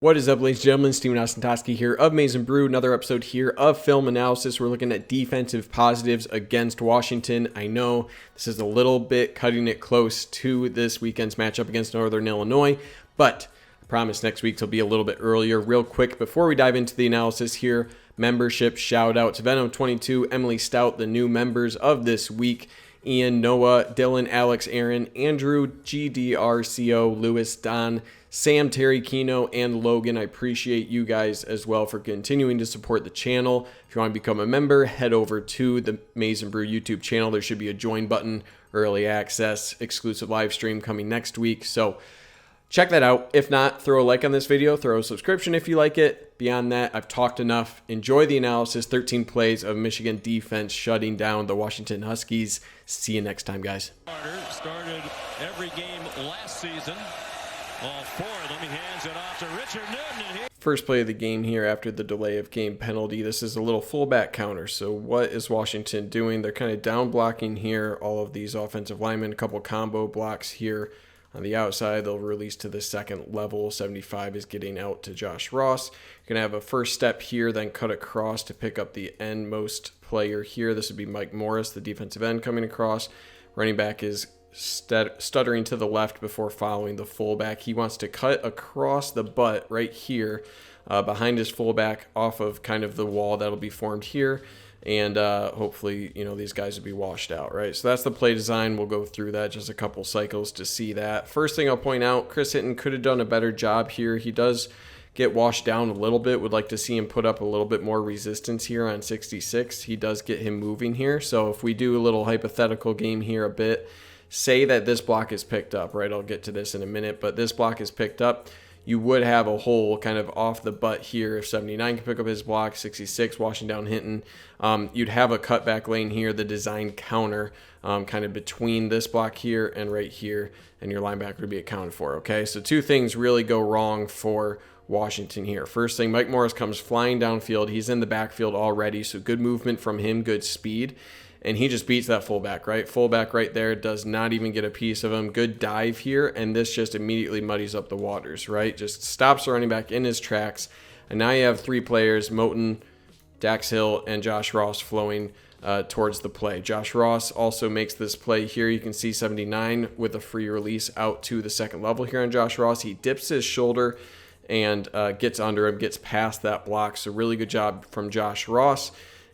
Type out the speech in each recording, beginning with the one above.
What is up, ladies and gentlemen? Steven Ostentowski here of Maize n Brew. Another episode here of Film Analysis. We're looking at defensive positives against Washington. I know this is a little bit cutting it close to this weekend's matchup against Northern Illinois, but I promise next week will be a little bit earlier. Real quick, before we dive into the analysis here, membership shout out to Venom22, Emily Stout, the new members of this week. Ian, Noah, Dylan, Alex, Aaron, Andrew, GDRCO, Lewis, Don, Sam, Terry, Kino, and Logan. I appreciate you guys as well for continuing to support the channel. If you want to become a member, head over to the Maize n Brew YouTube channel. There should be a join button, early access, exclusive live stream coming next week. So check that out. If not, throw a like on this video, throw a subscription if you like it. Beyond that, I've talked enough. Enjoy the analysis. 13 plays of Michigan defense shutting down the Washington Huskies. See you next time, guys. Started every game last season. All four of them. He hands it off to Richard Newton. First play of the game here after the delay of game penalty. This is a little fullback counter. So what is Washington doing? They're kind of down blocking here. All of these offensive linemen, a couple combo blocks here. On the outside, they'll release to the second level. 75 is getting out to Josh Ross. You're going to have a first step here, then cut across to pick up the endmost player here. This would be Mike Morris, the defensive end, coming across. Running back is stuttering to the left before following the fullback. He wants to cut across the butt right here behind his fullback off of kind of the wall that'll be formed here. And hopefully, these guys will be washed out, right? So that's the play design. We'll go through that just a couple cycles to see that. First thing I'll point out, Chris Hinton could have done a better job here. He does get washed down a little bit. Would like to see him put up a little bit more resistance here on 66. He does get him moving here. So if we do a little hypothetical game here a bit, say that this block is picked up, right? I'll get to this in a minute, but this block is picked up. You would have a hole kind of off the butt here if 79 can pick up his block, 66 washing down Hinton. You'd have a cutback lane here, the design counter, kind of between this block here and right here, and your linebacker would be accounted for, okay? So two things really go wrong for Washington here. First thing, Mike Morris comes flying downfield. He's in the backfield already, so good movement from him, good speed. And he just beats that fullback, right? Fullback right there does not even get a piece of him. Good dive here, and this just immediately muddies up the waters, right? Just stops the running back in his tracks. And now you have three players, Moten, Dax Hill, and Josh Ross flowing towards the play. Josh Ross also makes this play here. You can see 79 with a free release out to the second level here on Josh Ross. He dips his shoulder and gets under him, gets past that block. So really good job from Josh Ross.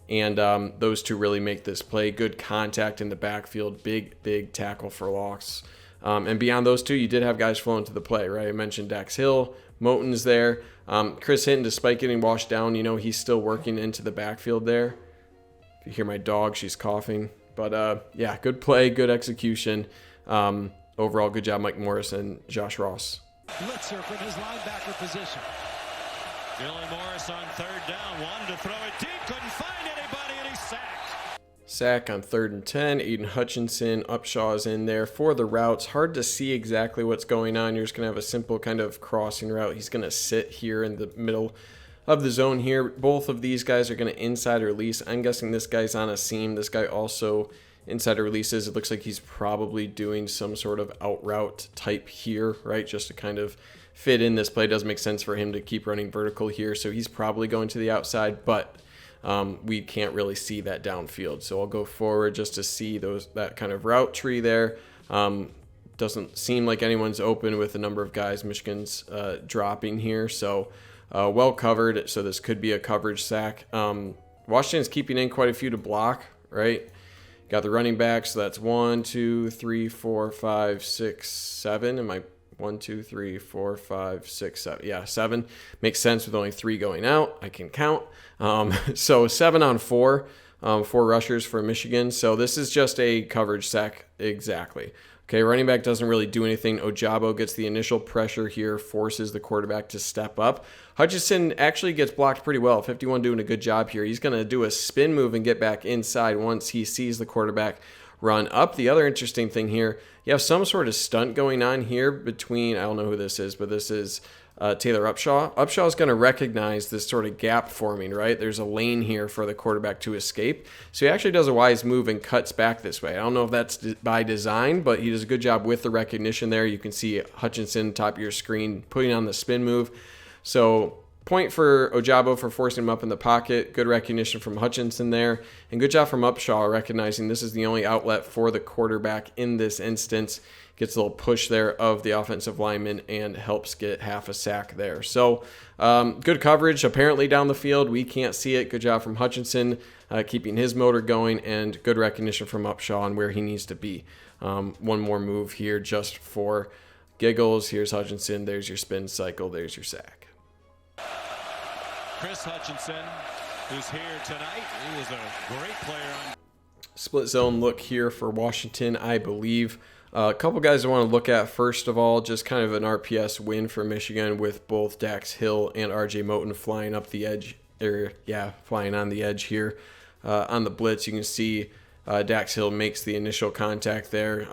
And those two really make this play. Good contact in the backfield. Big tackle for loss. And beyond those two, you did have guys flowing to the play, right? I mentioned Dax Hill. Moten's there. Chris Hinton, despite getting washed down, he's still working into the backfield there. If you hear my dog, she's coughing. But, yeah, good play, good execution. Overall, good job, Mike Morris and Josh Ross. Blitzer from his linebacker position. Dylan Morris on third down. Wanted to throw it deep. Couldn't find anybody, and he's sacked. Sack on 3rd and 10. Aiden Hutchinson. Upshaw's in there for the routes. Hard to see exactly what's going on. You're just going to have a simple kind of crossing route. He's going to sit here in the middle of the zone here. Both of these guys are going to inside release. I'm guessing this guy's on a seam. This guy also inside releases. It looks like he's probably doing some sort of out route type here, right? Just to kind of fit in this play. It does make sense for him to keep running vertical here, so he's probably going to the outside, but we can't really see that downfield. So I'll go forward just to see that kind of route tree there. Doesn't seem like anyone's open with the number of guys Michigan's dropping here, so well covered. So this could be a coverage sack. Washington's keeping in quite a few to block, right? Got the running back, so that's 1, 2, 3, 4, 5, 6, 7. Am I 1, 2, 3, 4, 5, 6, 7. Yeah, 7 makes sense with only 3 going out. I can count. So 7 on 4, 4 rushers for Michigan. So this is just a coverage sack exactly. Okay, running back doesn't really do anything. Ojabo gets the initial pressure here, forces the quarterback to step up. Hutchinson actually gets blocked pretty well. 51 doing a good job here. He's going to do a spin move and get back inside once he sees the quarterback run up. The other interesting thing here, you have some sort of stunt going on here between, I don't know who this is, but this is Taylor Upshaw. Upshaw's going to recognize this sort of gap forming, right? There's a lane here for the quarterback to escape. So he actually does a wise move and cuts back this way. I don't know if that's by design, but he does a good job with the recognition there. You can see Hutchinson, top of your screen, putting on the spin move. So point for Ojabo for forcing him up in the pocket. Good recognition from Hutchinson there. And good job from Upshaw recognizing this is the only outlet for the quarterback in this instance. Gets a little push there of the offensive lineman and helps get half a sack there. So good coverage apparently down the field. We can't see it. Good job from Hutchinson keeping his motor going, and good recognition from Upshaw on where he needs to be. One more move here just for giggles. Here's Hutchinson. There's your spin cycle. There's your sack. Chris Hutchinson, who's here tonight. He was a great player. Split zone look here for Washington, I believe. A couple guys I want to look at. First of all, just kind of an RPS win for Michigan with both Dax Hill and RJ Moten flying up the edge, flying on the edge here. On the blitz, you can see Dax Hill makes the initial contact there.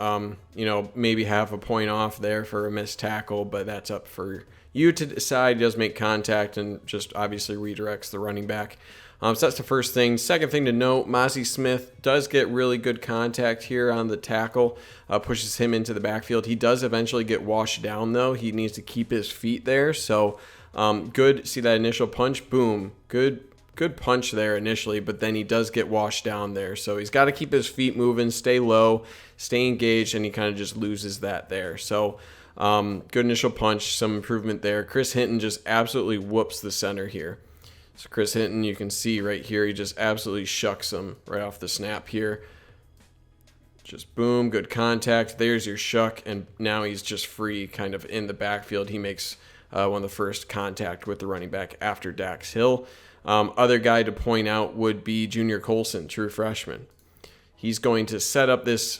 Maybe half a point off there for a missed tackle, but that's up for you to decide. He does make contact and just obviously redirects the running back. So that's the first thing. Second thing to note, Mozzie Smith does get really good contact here on the tackle, pushes him into the backfield. He does eventually get washed down, though. He needs to keep his feet there. So good. See that initial punch? Boom. Good punch there initially, but then he does get washed down there. So he's got to keep his feet moving, stay low, stay engaged, and he kind of just loses that there. So good initial punch, some improvement there. Chris Hinton just absolutely whoops the center here. So Chris Hinton, you can see right here, he just absolutely shucks him right off the snap here. Just boom, good contact. There's your shuck, and now he's just free kind of in the backfield. He makes one of the first contact with the running back after Dax Hill. Other guy to point out would be Junior Coulson, true freshman. He's going to set up this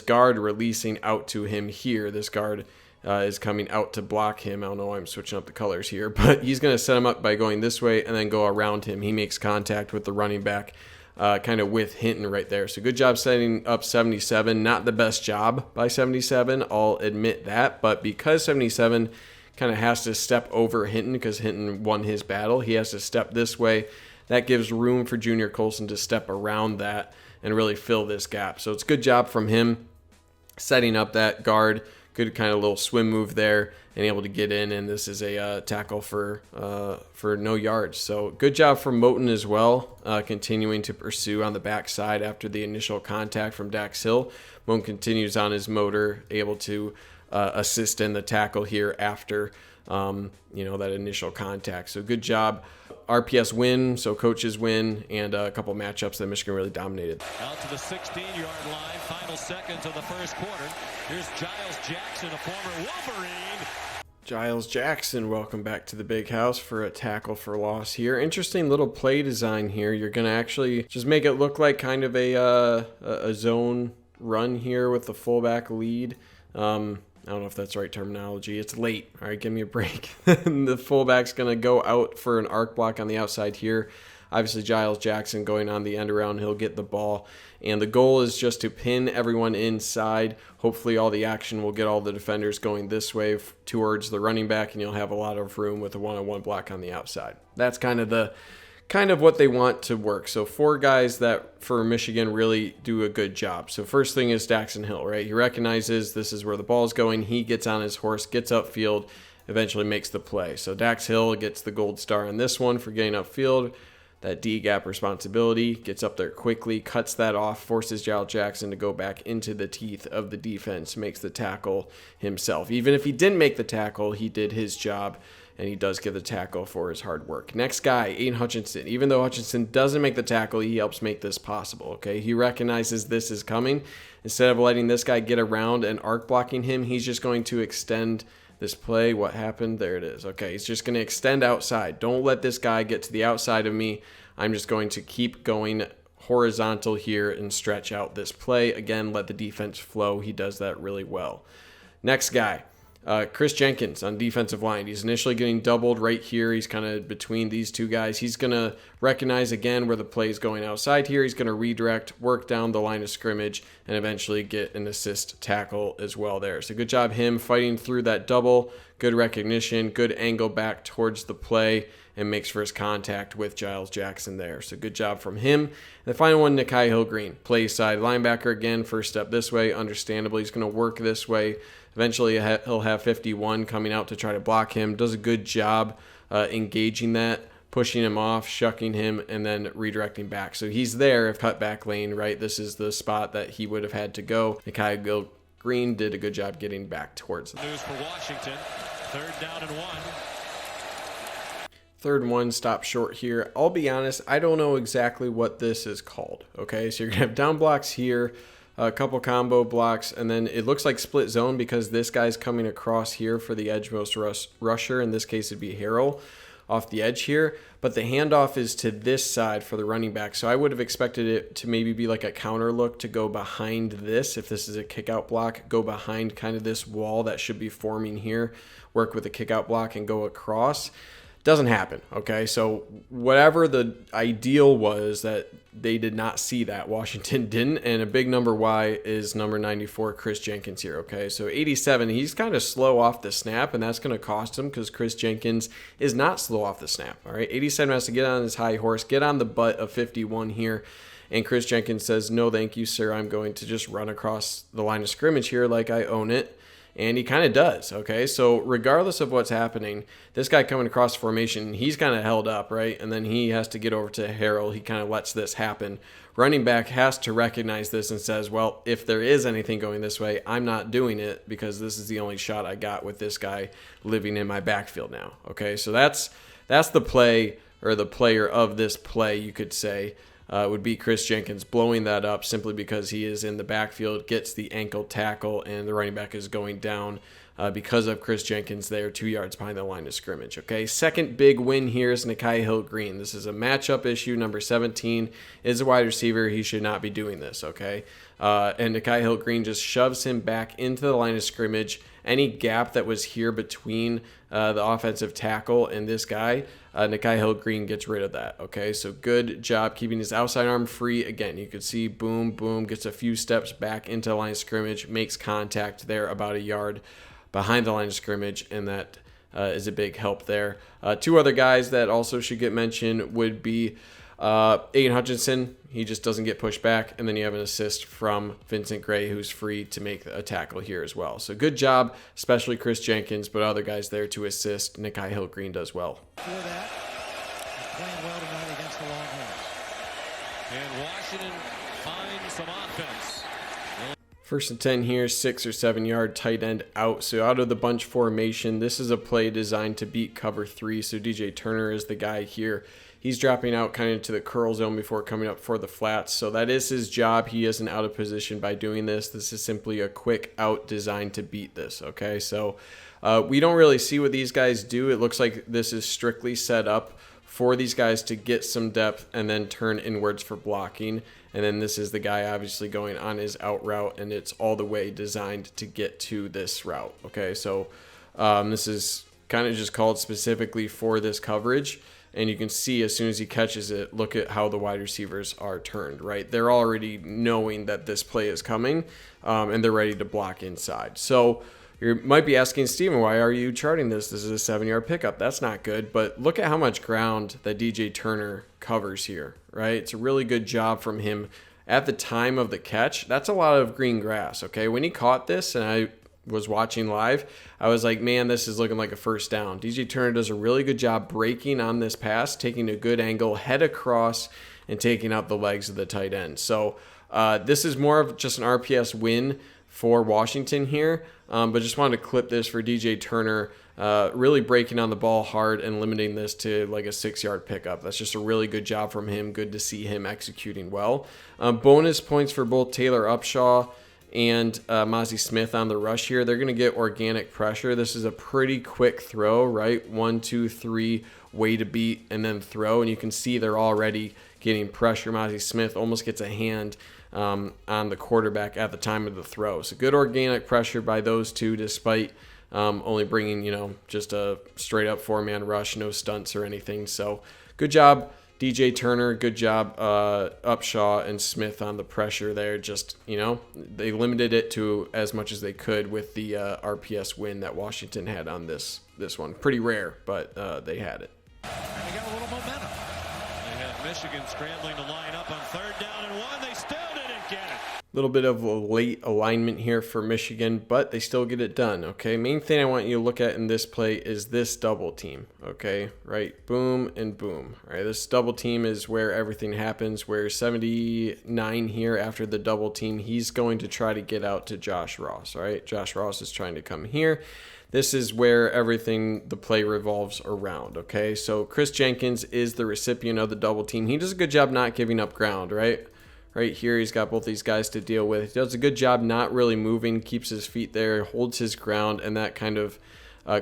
guard releasing out to him here. This guard is coming out to block him. I don't know why I'm switching up the colors here, but he's going to set him up by going this way and then go around him. He makes contact with the running back kind of with Hinton right there. So good job setting up 77. Not the best job by 77, I'll admit that, but because 77 kind of has to step over Hinton because Hinton won his battle, he has to step this way. That gives room for Junior Coulson to step around that and really fill this gap. So it's a good job from him setting up that guard. Good kind of little swim move there and able to get in, and this is a tackle for no yards. So good job from Moten as well, continuing to pursue on the backside after the initial contact from Dax Hill. Moten continues on his motor, able to assist in the tackle here after that initial contact. So good job. RPS win, so coaches win, and a couple matchups that Michigan really dominated. Out to the 16-yard line, final seconds of the first quarter. Here's Giles Jackson, a former Wolverine. Giles Jackson, welcome back to the big house for a tackle for loss here. Interesting little play design here. You're going to actually just make it look like kind of a zone run here with the fullback lead. I don't know if that's the right terminology. It's late. All right, give me a break. The fullback's going to go out for an arc block on the outside here. Obviously, Giles Jackson going on the end around. He'll get the ball. And the goal is just to pin everyone inside. Hopefully, all the action will get all the defenders going this way towards the running back, and you'll have a lot of room with a one-on-one block on the outside. That's kind of what they want to work. So 4 guys that for Michigan really do a good job. So first thing is Dax Hill, right? He recognizes this is where the ball's going. He gets on his horse, gets upfield, eventually makes the play. So Dax Hill gets the gold star on this one for getting upfield. That D-gap responsibility, gets up there quickly, cuts that off, forces Giles Jackson to go back into the teeth of the defense, makes the tackle himself. Even if he didn't make the tackle, he did his job, and he does give the tackle for his hard work. Next guy, Aiden Hutchinson. Even though Hutchinson doesn't make the tackle, he helps make this possible, okay? He recognizes this is coming. Instead of letting this guy get around and arc blocking him, he's just going to extend this play. What happened? There it is. Okay, he's just going to extend outside. Don't let this guy get to the outside of me. I'm just going to keep going horizontal here and stretch out this play. Again, let the defense flow. He does that really well. Next guy, Chris Jenkins on defensive line. He's initially getting doubled right here. He's kind of between these two guys. He's going to recognize again where the play is going outside here. He's going to redirect, work down the line of scrimmage, and eventually get an assist tackle as well there. So good job him fighting through that double. Good recognition, good angle back towards the play, and makes for his contact with Giles Jackson there. So good job from him. And the final one, Nikai Hill-Green. Plays side linebacker again. First step this way. Understandably, he's going to work this way. Eventually, he'll have 51 coming out to try to block him. Does a good job engaging that, pushing him off, shucking him, and then redirecting back. So he's there if cut back lane, right? This is the spot that he would have had to go. Nikhai Green did a good job getting back towards it. News for Washington. 3rd down and 1. 3rd and 1, stop short here. I'll be honest, I don't know exactly what this is called. Okay, so you're gonna have down blocks here, a couple combo blocks, and then it looks like split zone because this guy's coming across here for the edgemost rusher. In this case, it'd be Harrell off the edge here, but the handoff is to this side for the running back. So I would have expected it to maybe be like a counter look to go behind this. If this is a kick out block, go behind kind of this wall that should be forming here, work with a kick out block and go across. Doesn't happen, okay? So whatever the ideal was, that they did not see that. Washington didn't, and a big number Y is number 94, Chris Jenkins here, okay? So 87, he's kind of slow off the snap, and that's going to cost him because Chris Jenkins is not slow off the snap, all right? 87 has to get on his high horse, get on the butt of 51 here, and Chris Jenkins says, no, thank you, sir. I'm going to just run across the line of scrimmage here like I own it. And he kind of does, okay? So regardless of what's happening, this guy coming across formation, he's kind of held up, right? And then he has to get over to Harrell. He kind of lets this happen. Running back has to recognize this and says, well, if there is anything going this way, I'm not doing it because this is the only shot I got with this guy living in my backfield now, okay? So that's the play, or the player of this play, you could say. Would be Chris Jenkins blowing that up simply because he is in the backfield, gets the ankle tackle, and the running back is going down because of Chris Jenkins there 2 yards behind the line of scrimmage. Okay, second big win here is Nikhai Hill Green. This is a matchup issue. Number 17 is a wide receiver. He should not be doing this, okay? And Nikhai Hill Green just shoves him back into the line of scrimmage. Any gap that was here between the offensive tackle and this guy, Nikhai Hill Green gets rid of that, okay? So good job keeping his outside arm free. Again, you could see boom, boom, gets a few steps back into the line of scrimmage, makes contact there about a yard behind the line of scrimmage, and that is a big help there. 2 other guys that also should get mentioned would be Aiden Hutchinson. He just doesn't get pushed back, and then you have an assist from Vincent Gray, who's free to make a tackle here as well. So good job, especially Chris Jenkins, but other guys there to assist. Nikhai Hill Green does well. For that, playing well tonight against the Longhorns. And Washington finds some offense. 1st and 10 here, 6 or 7 yard tight end out. So out of the bunch formation, this is a play designed to beat cover 3. So DJ Turner is the guy here. He's dropping out kind of to the curl zone before coming up for the flats. So that is his job. He isn't out of position by doing this. This is simply a quick out designed to beat this, okay? So we don't really see what these guys do. It looks like this is strictly set up for these guys to get some depth and then turn inwards for blocking. And then this is the guy obviously going on his out route, and it's all the way designed to get to this route, okay? So this is kind of just called specifically for this coverage. And you can see as soon as he catches it, look at how the wide receivers are turned, right? They're already knowing that this play is coming, and they're ready to block inside. So you might be asking, Steven, why are you charting this? This is a 7-yard pickup. That's not good. But look at how much ground that DJ Turner covers here, right? It's a really good job from him at the time of the catch. That's a lot of green grass, okay? When he caught this, and I was watching live, I was like, man, this is looking like a first down. DJ Turner does a really good job breaking on this pass, taking a good angle, head across, and taking out the legs of the tight end. So this is more of just an RPS win for Washington here, but just wanted to clip this for DJ Turner, really breaking on the ball hard and limiting this to like a 6-yard pickup. That's just a really good job from him. Good to see him executing well. Bonus points for both Taylor Upshaw and Mozzie Smith on the rush here. They're going to get organic pressure. This is a pretty quick throw, right? 1, 2, 3, way to beat, and then throw. And you can see they're already getting pressure. Mozzie Smith almost gets a hand on the quarterback at the time of the throw. So good organic pressure by those two, despite only bringing, just a straight up 4-man rush, no stunts or anything. So good job, DJ Turner. Good job, Upshaw and Smith on the pressure there. Just, they limited it to as much as they could with the RPS win that Washington had on this one. Pretty rare, but they had it. And they got a little momentum. They have Michigan scrambling to line up on 3rd down and 1. They still didn't get it. Little bit of a late alignment here for Michigan, but they still get it done, okay? Main thing I want you to look at in this play is this double team, okay? Right, boom and boom. All right, this double team is where everything happens, where 79 here after the double team, he's going to try to get out to Josh Ross, all right? Josh Ross is trying to come here. This is where everything, the play revolves around, okay? So Chris Jenkins is the recipient of the double team. He does a good job not giving up ground, right? Right here, he's got both these guys to deal with. He does a good job not really moving, keeps his feet there, holds his ground, and that kind of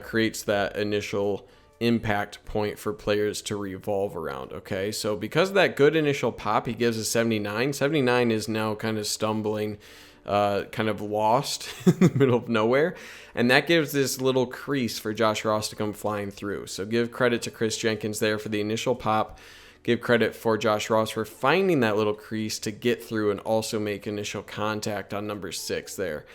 creates that initial impact point for players to revolve around, okay? So because of that good initial pop, he gives a 79. 79 is now kind of stumbling, kind of lost in the middle of nowhere, and that gives this little crease for Josh Ross to come flying through. So give credit to Chris Jenkins there for the initial pop. Give credit for Josh Ross for finding that little crease to get through and also make initial contact on number 6 there.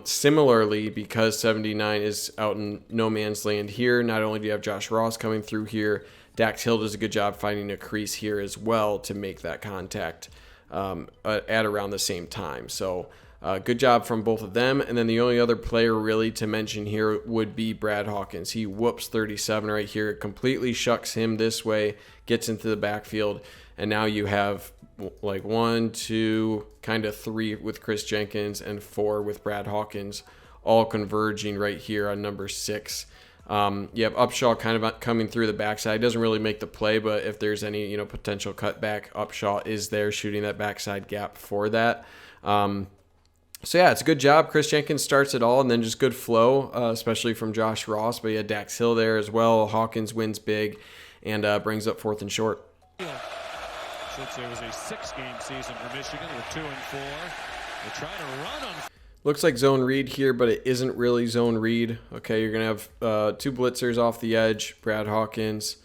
Similarly, because 79 is out in no man's land here, not only do you have Josh Ross coming through here, Dax Hill does a good job finding a crease here as well to make that contact at around the same time. So good job from both of them. And then the only other player really to mention here would be Brad Hawkins. He whoops 37 right here, completely shucks him this way, gets into the backfield, and now you have like 1, 2, kind of 3 with Chris Jenkins and 4 with Brad Hawkins, all converging right here on number 6. You have Upshaw kind of coming through the backside. Doesn't really make the play, but if there's any potential cutback, Upshaw is there shooting that backside gap for that. So yeah, it's a good job. Chris Jenkins starts it all, and then just good flow, especially from Josh Ross. But yeah, Dax Hill there as well. Hawkins wins big and brings up 4th and short. Since there was a 6-game season for Michigan with 2 and 4, they're trying to run on. Looks like zone read here, but it isn't really zone read. Okay, you're going to have 2 blitzers off the edge, Brad Hawkins,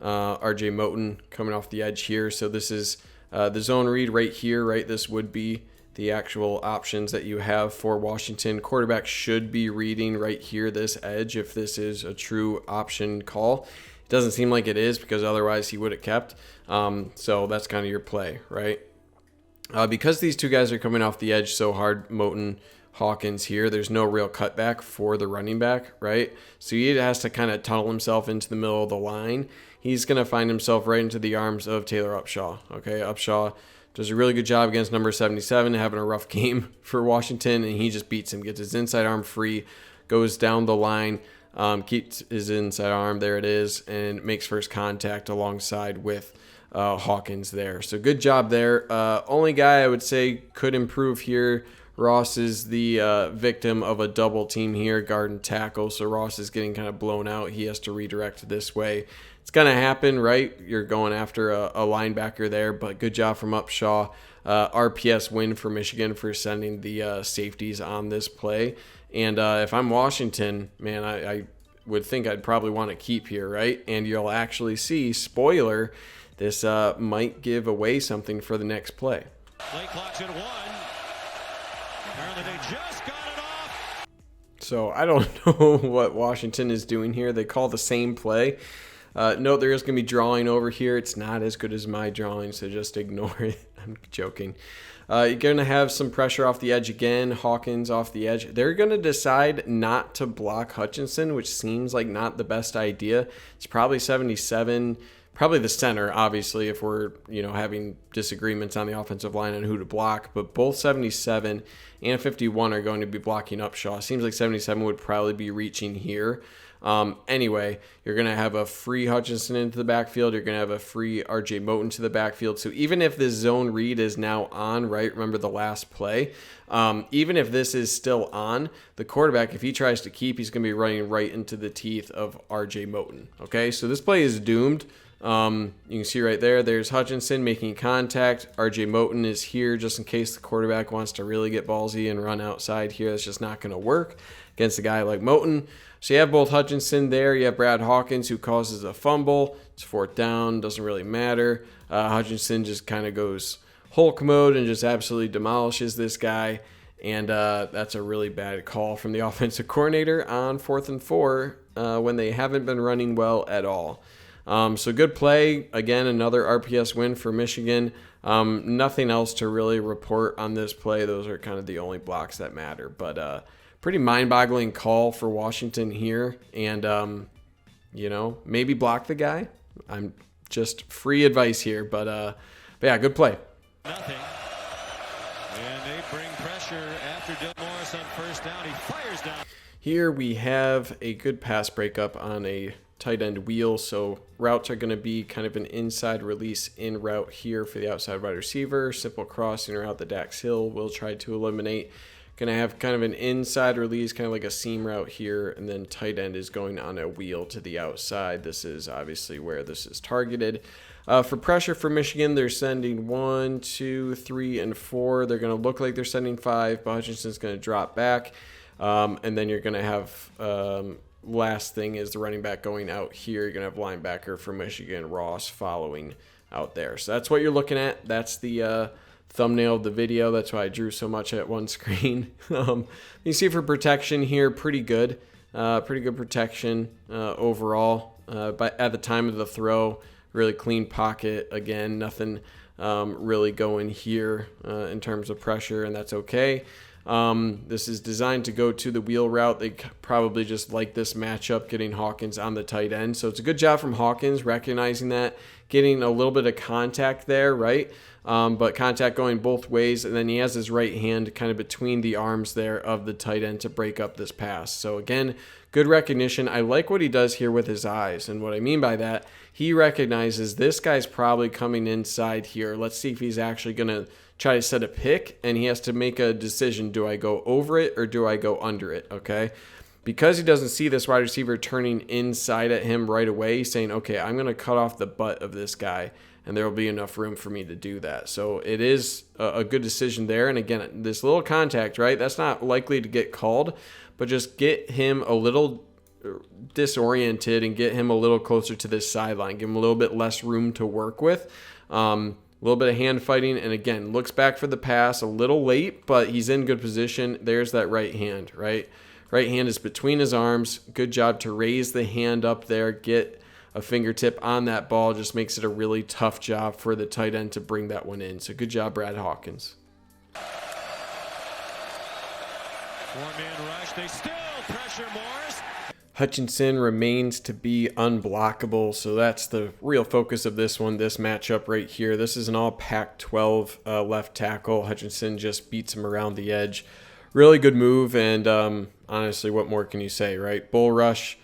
RJ Moten coming off the edge here. So this is the zone read right here, right? This would be the actual options that you have for Washington. Quarterback should be reading right here, this edge, if this is a true option call. It doesn't seem like it is because otherwise he would have kept. So that's kind of your play, right? Because these 2 guys are coming off the edge so hard, Moten, Hawkins here, there's no real cutback for the running back, right? So he has to kind of tunnel himself into the middle of the line. He's going to find himself right into the arms of Taylor Upshaw. Okay, Upshaw does a really good job against number 77, having a rough game for Washington, and he just beats him, gets his inside arm free, goes down the line, keeps his inside arm, there it is, and makes first contact alongside with Hawkins there. So good job there. Only guy I would say could improve here, Ross is the victim of a double team here, guard and tackle, so Ross is getting kind of blown out. He has to redirect this way. It's going to happen, right? You're going after a linebacker there, but good job from Upshaw. RPS win for Michigan for sending the safeties on this play. And if I'm Washington, man, I would think I'd probably want to keep here, right? And you'll actually see, spoiler, this might give away something for the next play. Play clock's at 1. Apparently they just got it off. So I don't know what Washington is doing here. They call the same play. Note there is going to be drawing over here. It's not as good as my drawing, so just ignore it. I'm joking. You're going to have some pressure off the edge again. Hawkins off the edge. They're going to decide not to block Hutchinson, which seems like not the best idea. It's probably 77, probably the center, obviously, if we're having disagreements on the offensive line on who to block. But both 77 and 51 are going to be blocking Upshaw. Seems like 77 would probably be reaching here. Anyway, you're going to have a free Hutchinson into the backfield. You're going to have a free RJ Moten to the backfield. So even if this zone read is now on, right? Remember the last play. Even if this is still on, the quarterback, if he tries to keep, he's going to be running right into the teeth of RJ Moten. Okay, so this play is doomed. You can see right there, there's Hutchinson making contact. RJ Moten is here just in case the quarterback wants to really get ballsy and run outside here. That's just not going to work against a guy like Moten. So you have both Hutchinson there. You have Brad Hawkins who causes a fumble. It's 4th down. Doesn't really matter. Hutchinson just kind of goes Hulk mode and just absolutely demolishes this guy. And that's a really bad call from the offensive coordinator on 4th and 4 when they haven't been running well at all. So good play. Again, another RPS win for Michigan. Nothing else to really report on this play. Those are kind of the only blocks that matter. But pretty mind-boggling call for Washington here. And, you know, maybe block the guy. I'm just free advice here. But yeah, good play. Nothing. And they bring pressure after Dill Morris on first down. He fires down. Here we have a good pass breakup on a tight end wheel. So routes are going to be kind of an inside release in route here for the outside wide receiver. Simple crossing route that Dax Hill will try to eliminate. Going to have kind of an inside release, kind of like a seam route here. And then tight end is going on a wheel to the outside. This is obviously where this is targeted. For pressure for Michigan, they're sending 1, 2, 3, and 4. They're going to look like they're sending 5, but Hutchinson's going to drop back. And then you're going to have, last thing is the running back going out here. You're going to have linebacker for Michigan, Ross, following out there. So that's what you're looking at. That's the thumbnail of the video. That's why I drew so much at one screen. You see for protection here, pretty good. Pretty good protection overall. But at the time of the throw, really clean pocket. Again, nothing really going here in terms of pressure, and that's okay. This is designed to go to the wheel route. They probably just like this matchup, getting Hawkins on the tight end. So it's a good job from Hawkins recognizing that, getting a little bit of contact there, right? But contact going both ways, and then he has his right hand kind of between the arms there of the tight end to break up this pass. So again, good recognition. I like what he does here with his eyes, and what I mean by that, he recognizes this guy's probably coming inside here. Let's see if he's actually going to try to set a pick, and he has to make a decision. Do I go over it or do I go under it? Okay. Because he doesn't see this wide receiver turning inside at him right away, he's saying, okay, I'm going to cut off the butt of this guy, and there will be enough room for me to do that. So it is a good decision there. And again, this little contact, right, that's not likely to get called, but just get him a little disoriented and get him a little closer to this sideline, give him a little bit less room to work with. A little bit of hand fighting, and again, looks back for the pass a little late, but he's in good position. There's that right hand, right? Right hand is between his arms. Good job to raise the hand up there, get a fingertip on that ball. Just makes it a really tough job for the tight end to bring that one in. So good job, Brad Hawkins. Four-man rush. They still pressure Morris. Hutchinson remains to be unblockable, so that's the real focus of this one, this matchup right here. This is an all Pac-12 left tackle. Hutchinson just beats him around the edge. Really good move, and honestly, what more can you say, right? Bull rush,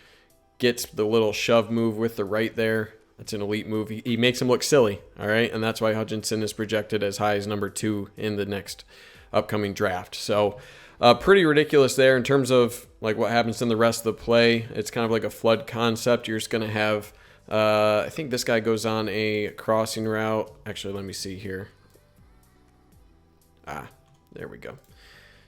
gets the little shove move with the right there. That's an elite move. He makes him look silly, all right? And that's why Hutchinson is projected as high as number 2 in the next upcoming draft. So pretty ridiculous there in terms of like what happens in the rest of the play. It's kind of like a flood concept. You're just going to have, I think this guy goes on a crossing route. Actually, let me see here. There we go.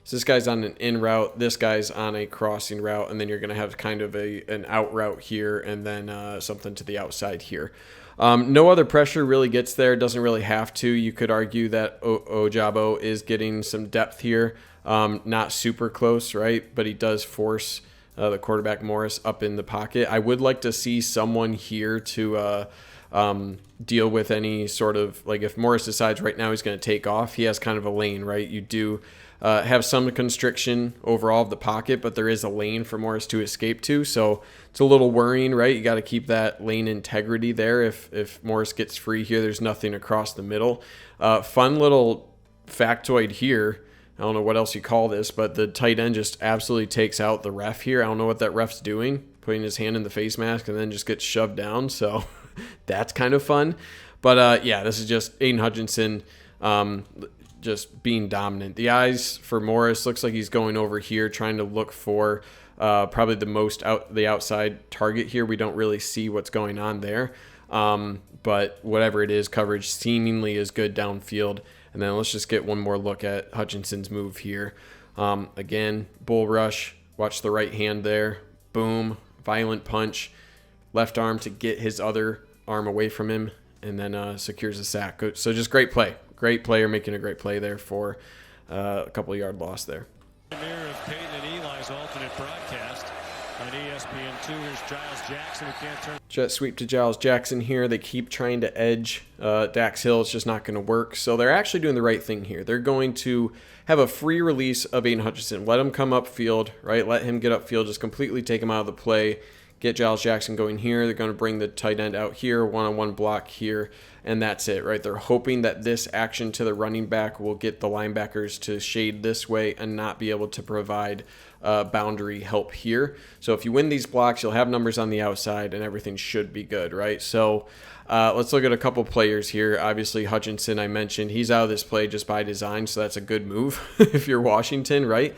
So this guy's on an in route, this guy's on a crossing route, and then you're going to have kind of an out route here, and then something to the outside here. No other pressure really gets there. Doesn't really have to. You could argue that Ojabo is getting some depth here. Not super close, right? But he does force the quarterback Morris up in the pocket. I would like to see someone here to deal with any sort of, like if Morris decides right now he's going to take off, he has kind of a lane, right? You do have some constriction overall of the pocket, but there is a lane for Morris to escape to. So it's a little worrying, right? You got to keep that lane integrity there. If Morris gets free here, there's nothing across the middle. Fun little factoid here. I don't know what else you call this, but the tight end just absolutely takes out the ref here. I don't know what that ref's doing, putting his hand in the face mask and then just gets shoved down. So that's kind of fun. But yeah, this is just Aiden Hutchinson just being dominant. The eyes for Morris looks like he's going over here trying to look for probably the outside target here. We don't really see what's going on there. But whatever it is, coverage seemingly is good downfield. And then let's just get one more look at Hutchinson's move here. Again, bull rush. Watch the right hand there. Boom. Violent punch. Left arm to get his other arm away from him. And then secures a sack. So just great play. Great player making a great play there for a couple of yard loss there. Mirror of Peyton and Eli's alternate broadcast. On ESPN2, here's Giles Jackson, who can't turn. Jet sweep to Giles Jackson here. They keep trying to edge Dax Hill. It's just not going to work. So they're actually doing the right thing here. They're going to have a free release of Aiden Hutchinson. Let him come upfield, right? Let him get upfield. Just completely take him out of the play. Get Giles Jackson going here. They're going to bring the tight end out here, one-on-one block here, and that's it, right? They're hoping that this action to the running back will get the linebackers to shade this way and not be able to provide boundary help here. So if you win these blocks, you'll have numbers on the outside and everything should be good, right? So let's look at a couple players here. Obviously, Hutchinson, I mentioned, he's out of this play just by design, so that's a good move if you're Washington, right?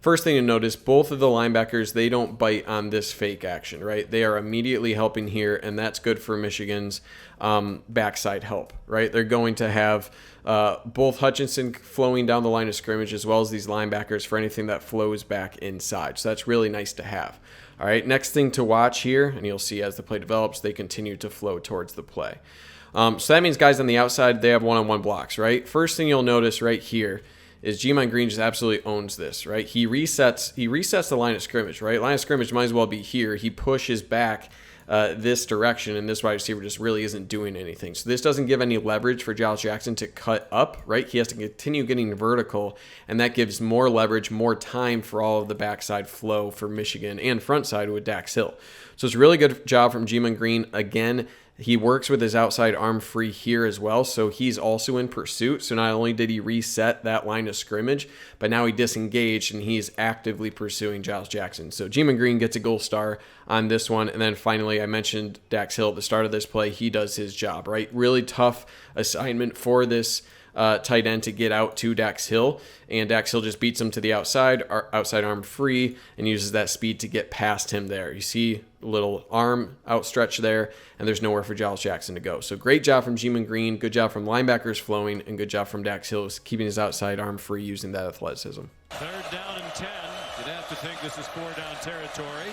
First thing to notice, both of the linebackers, they don't bite on this fake action, right? They are immediately helping here, and that's good for Michigan's backside help, right? They're going to have both Hutchinson flowing down the line of scrimmage as well as these linebackers for anything that flows back inside. So that's really nice to have. All right, next thing to watch here, and you'll see as the play develops, they continue to flow towards the play. So that means guys on the outside, they have one-on-one blocks, right? First thing you'll notice right here is G-Mon Green just absolutely owns this, right? He resets the line of scrimmage, right? Line of scrimmage might as well be here. He pushes back this direction, and this wide receiver just really isn't doing anything. So this doesn't give any leverage for Giles Jackson to cut up, right? He has to continue getting vertical, and that gives more leverage, more time for all of the backside flow for Michigan and front side with Dax Hill. So it's a really good job from G-Mon Green. Again, he works with his outside arm free here as well, so he's also in pursuit. So not only did he reset that line of scrimmage, but now he disengaged and he's actively pursuing Giles Jackson. So G-Mon Green gets a gold star on this one. And then finally, I mentioned Dax Hill at the start of this play. He does his job, right? Really tough assignment for this tight end to get out to Dax Hill, and Dax Hill just beats him to the outside arm free, and uses that speed to get past him there. You see a little arm outstretched there, and there's nowhere for Giles Jackson to go. So great job from G-Mon Green, good job from linebackers flowing, and good job from Dax Hill keeping his outside arm free using that athleticism. 3rd down and 10. You'd have to think this is 4-down territory.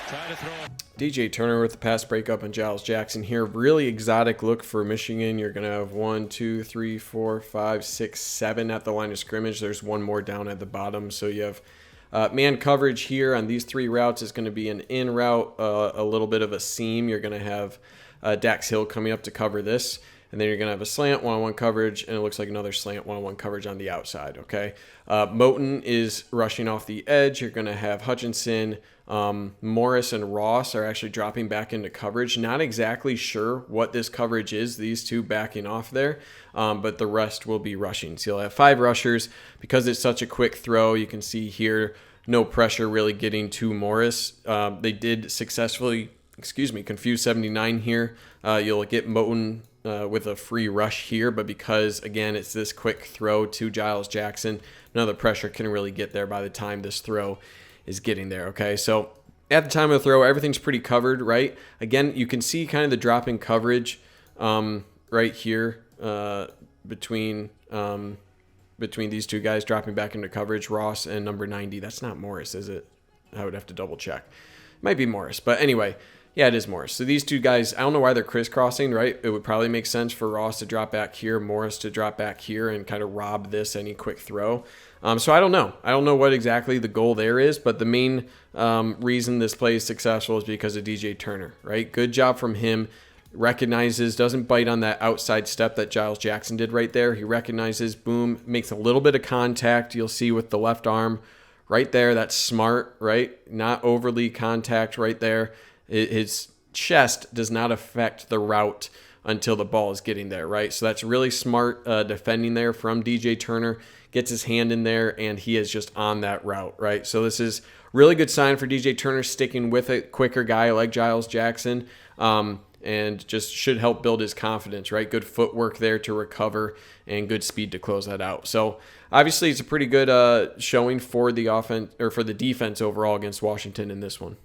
Try to throw it. DJ Turner with the pass breakup and Giles Jackson here. Really exotic look for Michigan. You're going to have 1, 2, 3, 4, 5, 6, 7 at the line of scrimmage. There's one more down at the bottom. So you have man coverage here on these 3 routes is going to be an in route, a little bit of a seam. You're going to have Dax Hill coming up to cover this. And then you're going to have a slant, one-on-one coverage, and it looks like another slant, one-on-one coverage on the outside, okay? Moten is rushing off the edge. You're going to have Hutchinson, Morris, and Ross are actually dropping back into coverage. Not exactly sure what this coverage is, these two backing off there, but the rest will be rushing. So you'll have 5 rushers. Because it's such a quick throw, you can see here no pressure really getting to Morris. They did successfully, confuse 79 here. You'll get Moten with a free rush here, but because, again, it's this quick throw to Giles Jackson, none of the pressure can really get there by the time this throw is getting there, okay? So at the time of the throw, everything's pretty covered, right? Again, you can see kind of the drop in coverage right here between these two guys dropping back into coverage, Ross and number 90. That's not Morris, is it? I would have to double check. Might be Morris, but anyway, yeah, it is Morris. So these two guys, I don't know why they're crisscrossing, right? It would probably make sense for Ross to drop back here, Morris to drop back here, and kind of rob this any quick throw. So I don't know. I don't know what exactly the goal there is, but the main reason this play is successful is because of DJ Turner, right? Good job from him. Recognizes, doesn't bite on that outside step that Giles Jackson did right there. He recognizes, boom, makes a little bit of contact. You'll see with the left arm right there. That's smart, right? Not overly contact right there. His chest does not affect the route until the ball is getting there, right? So that's really smart defending there from DJ Turner. Gets his hand in there, and he is just on that route, right? So this is really good sign for DJ Turner sticking with a quicker guy like Giles Jackson, and just should help build his confidence, right? Good footwork there to recover and good speed to close that out. So obviously it's a pretty good showing for the offense or for the defense overall against Washington in this one.